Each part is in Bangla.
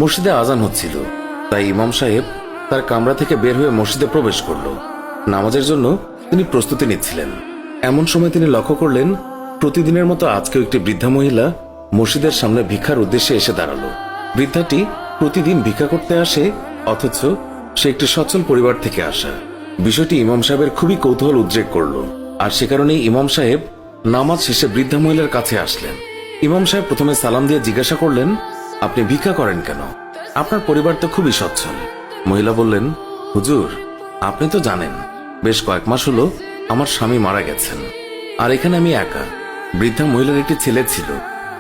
মসজিদে আজান হচ্ছিল, তাই ইমাম সাহেব তার কামরা থেকে বের হয়ে মসজিদে প্রবেশ করল। নামাজের জন্য তিনি প্রস্তুতি নিচ্ছিলেন। এমন সময় তিনি লক্ষ্য করলেন প্রতিদিনের মতো আজকেও একটি বৃদ্ধা মহিলা মসজিদের সামনে ভিক্ষার উদ্দেশ্যে এসে দাঁড়ালো। বৃদ্ধাটি প্রতিদিন ভিক্ষা করতে আসে, অথচ সে একটি সচ্ছল পরিবার থেকে আসা। বিষয়টি ইমাম সাহেবের খুবই কৌতূহল উদ্রেক করল, আর সে কারণেই ইমাম সাহেব নামাজ শেষে বৃদ্ধা মহিলার কাছে আসলেন। ইমাম সাহেব প্রথমে সালাম দিয়ে জিজ্ঞাসা করলেন, আপনি ভিক্ষা করেন কেন? আপনার পরিবার তো খুবই সচ্ছল। মহিলা বললেন, হুজুর, আপনি তো জানেন বেশ কয়েক মাস হলো আমার স্বামী মারা গেছেন, আর এখানে আমি একা। বৃদ্ধা মহিলার একটি ছেলে ছিল,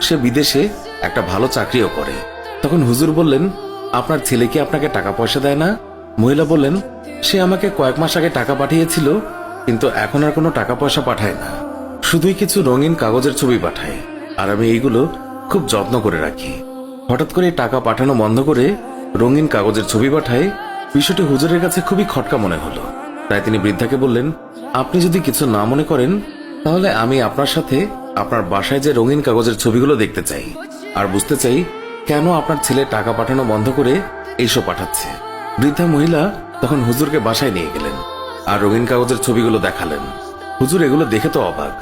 সে বিদেশে একটা ভালো চাকরিও করে। তখন হুজুর বললেন, আপনার ছেলে কি আপনাকে টাকা পয়সা দেয় না? মহিলা বললেন, সে আমাকে কয়েক মাস আগে টাকা পাঠিয়েছিল, কিন্তু এখন আর কোনো টাকা পয়সা পাঠায় না, শুধুই কিছু রঙিন কাগজের ছবি পাঠায়, আর আমি এইগুলো খুব যত্ন করে রাখি। হঠাৎ করে টাকা পাঠানো বন্ধ করে রঙিন কাগজের ছবি পাঠায়, বিষয়টি হুজুরের কাছে খুবই খটকা মনে হলো। তাই তিনি বৃদ্ধাকে বললেন, আপনি যদি কিছু না মনে করেন, তাহলে আমি আপনার সাথে আপনার বাসায় যে রঙিন কাগজের ছবিগুলো দেখতে চাই, আর বুঝতে চাই কেন আপনার ছেলে টাকা পাঠানো বন্ধ করে এইসব পাঠাচ্ছে। বৃদ্ধা মহিলা তখন হুজুরকে বাসায় নিয়ে গেলেন আর রঙিন কাগজের ছবিগুলো দেখালেন। হুজুর এগুলো দেখে তো অবাক,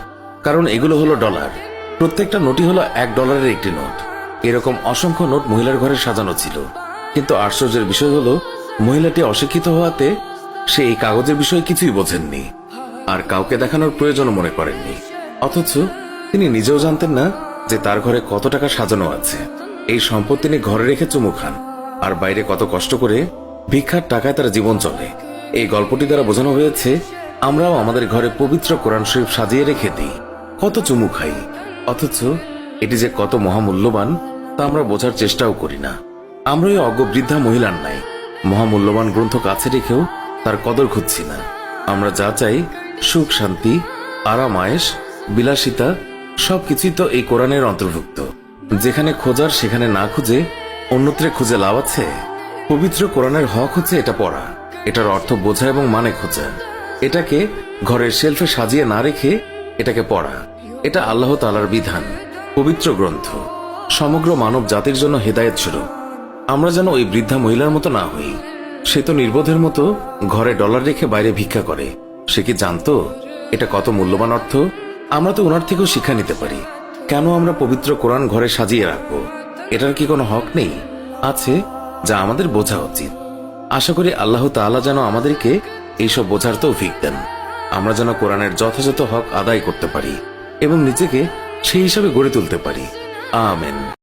কারণ এগুলো হলো ডলার। প্রত্যেকটা নোটই হলো $1 একটি নোট। এরকম অসংখ্য নোট মহিলার ঘরে সাজানো ছিল, কিন্তু আশ্চর্যের বিষয় হলো মহিলাটি অশিক্ষিত হওয়াতে সে এই কাগজের বিষয়ে কিছুই বোঝেননি, আর কাউকে দেখানোর প্রয়োজনও মনে করেননি। অথচ তিনি নিজেও জানতেন না যে তার ঘরে কত টাকা সাজানো আছে। এই সম্পদ তিনি ঘরে রেখে চুমু খান, আর বাইরে কত কষ্ট করে ভিক্ষার টাকায় তার জীবন চলে। এই গল্পটি দ্বারা বোঝানো হয়েছে আমরাও আমাদের ঘরে পবিত্র কোরআন শরীফ সাজিয়ে রেখে দিই, কত চুমু খাই, অথচ এটি যে কত মহামূল্যবান তা আমরা বোঝার চেষ্টাও করি না। আমরা ওই অজ্ঞ বৃদ্ধা মহিলার নাই, মহামূল্যবান গ্রন্থ কাছে রেখেও তার কদর খুঁজছি না। আমরা যা চাই, সুখ, শান্তি, আরাম, আয়েশ, বিলাসিতা, সবকিছুই তো এই কোরআনের অন্তর্ভুক্ত। যেখানে খোঁজার সেখানে না খুঁজে অন্যত্রে খুঁজে লাভ আছে? পবিত্র কোরআনের হক হচ্ছে এটা পড়া, এটার অর্থ বোঝা এবং মানে খোঁজা। এটাকে ঘরের শেলফে সাজিয়ে না রেখে এটাকে পড়া। এটা আল্লাহ তাআলার বিধান, পবিত্র গ্রন্থ, সমগ্র মানব জাতির জন্য হেদায়েত স্বরূপ। আমরা যেন ওই বৃদ্ধা মহিলার মতো না হই। সে তো নির্বোধের মতো ঘরে ডলার রেখে বাইরে ভিক্ষা করে। সে কি জানতো এটা কত মূল্যবান অর্থ? আমরা তো ওনার থেকেও শিক্ষা নিতে পারি। কেন আমরা পবিত্র কোরআন ঘরে সাজিয়ে রাখবো? এটার কি কোনো হক নেই? আছে, যা আমাদের বোঝা উচিত। আশা করি আল্লাহ তাআলা যেন আমাদেরকে এইসব বোঝার তৌফিক দেন। আমরা যেন কোরআনের যথাযথ হক আদায় করতে পারি এবং নিজেকে সেই হিসাবে গড়ে তুলতে পারি। আমিন।